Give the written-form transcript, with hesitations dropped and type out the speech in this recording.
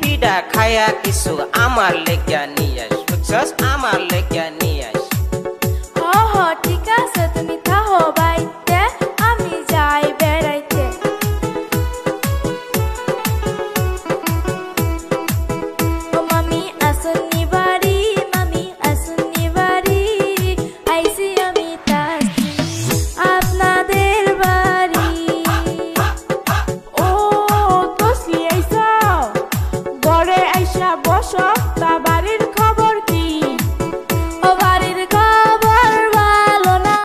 পিঠা খায়া কিছু আমার লেগা নিয়ে আস বুঝছস আমার লেগা নিয়ে আস হ হ ঠিক আছে তুমি থাহো বাইতে আমি যাই বেড়াইতে ও মামি আসুনি বাড়ি মামি আসুনি বাড়ি আইসি আমি তাসি আপনাদের বাড়ি ও তসলি আইসা ঘরে আইসা বসো